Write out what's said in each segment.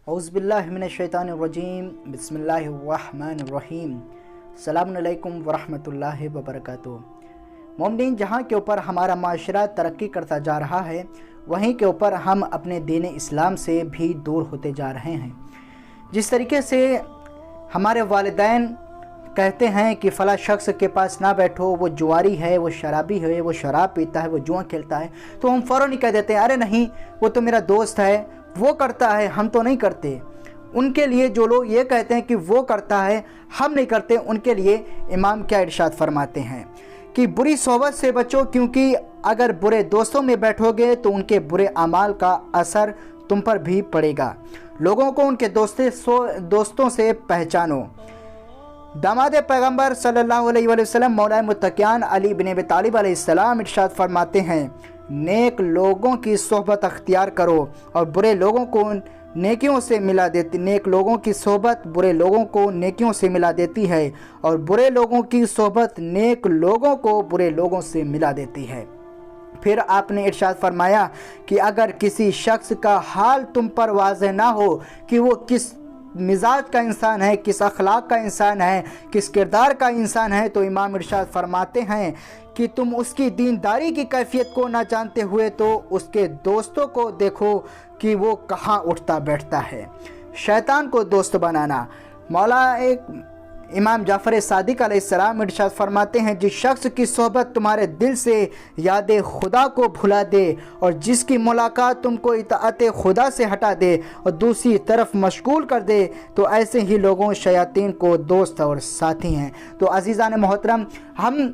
اعوذ باللہ من الشیطان الرجیم، بسم اللہ الرحمن الرحیم۔ السلام علیکم ورحمۃ اللہ وبرکاتہ۔ مومنین، جہاں کے اوپر ہمارا معاشرہ ترقی کرتا جا رہا ہے، وہیں کے اوپر ہم اپنے دین اسلام سے بھی دور ہوتے جا رہے ہیں۔ جس طریقے سے ہمارے والدین کہتے ہیں کہ فلاں شخص کے پاس نہ بیٹھو، وہ جواری ہے، وہ شرابی ہے، وہ شراب پیتا ہے، وہ جوا کھیلتا ہے، تو ہم فوراً ہی کہہ دیتے ہیں ارے نہیں، وہ تو میرا دوست ہے، وہ کرتا ہے، ہم تو نہیں کرتے۔ ان کے لیے جو لوگ یہ کہتے ہیں کہ وہ کرتا ہے ہم نہیں کرتے، ان کے لیے امام کیا ارشاد فرماتے ہیں کہ بری صحبت سے بچو، کیونکہ اگر برے دوستوں میں بیٹھو گے تو ان کے برے اعمال کا اثر تم پر بھی پڑے گا۔ لوگوں کو ان کے دوستوں سے پہچانو۔ داماد پیغمبر صلی اللہ علیہ وآلہ وسلم مولا متقیان علی بن ابی طالب علیہ السلام ارشاد فرماتے ہیں، نیک لوگوں کی صحبت اختیار کرو اور برے لوگوں کو نیکیوں سے ملا دیتی، نیک لوگوں کی صحبت برے لوگوں کو نیکیوں سے ملا دیتی ہے، اور برے لوگوں کی صحبت نیک لوگوں کو برے لوگوں سے ملا دیتی ہے۔ پھر آپ نے ارشاد فرمایا کہ اگر کسی شخص کا حال تم پر واضح نہ ہو کہ وہ کس مزاج کا انسان ہے، کس اخلاق کا انسان ہے، کس کردار کا انسان ہے، تو امام ارشاد فرماتے ہیں کہ تم اس کی دینداری کی کیفیت کو نہ جانتے ہوئے تو اس کے دوستوں کو دیکھو کہ وہ کہاں اٹھتا بیٹھتا ہے۔ شیطان کو دوست بنانا۔ امام جعفر صادق علیہ السلام ارشاد فرماتے ہیں، جس شخص کی صحبت تمہارے دل سے یاد خدا کو بھلا دے اور جس کی ملاقات تم کو اطاعت خدا سے ہٹا دے اور دوسری طرف مشغول کر دے، تو ایسے ہی لوگوں شیاطین کو دوست اور ساتھی ہیں۔ تو عزیزان محترم، ہم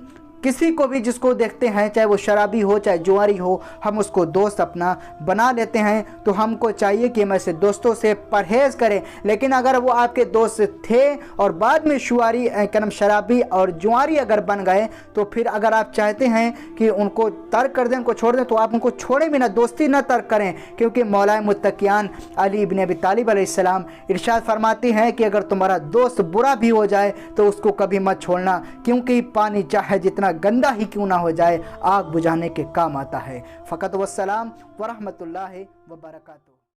کسی کو بھی جس کو دیکھتے ہیں، چاہے وہ شرابی ہو چاہے جواری ہو، ہم اس کو دوست اپنا بنا لیتے ہیں، تو ہم کو چاہیے کہ ہم ایسے دوستوں سے پرہیز کریں۔ لیکن اگر وہ آپ کے دوست تھے اور بعد میں شرابی اور جواری اگر بن گئے، تو پھر اگر آپ چاہتے ہیں کہ ان کو ترک کر دیں، ان کو چھوڑ دیں، تو آپ ان کو چھوڑیں بھی نہ، دوستی نہ ترک کریں، کیونکہ مولا متقیان علی بن ابی طالب علیہ السلام ارشاد فرماتے ہیں کہ اگر تمہارا دوست برا بھی ہو جائے تو اس کو کبھی مت چھوڑنا، کیونکہ پانی چاہے جتنا گندا ہی کیوں نہ ہو جائے، آگ بجھانے کے کام آتا ہے۔ فقط والسلام ورحمۃ اللہ وبرکاتہ۔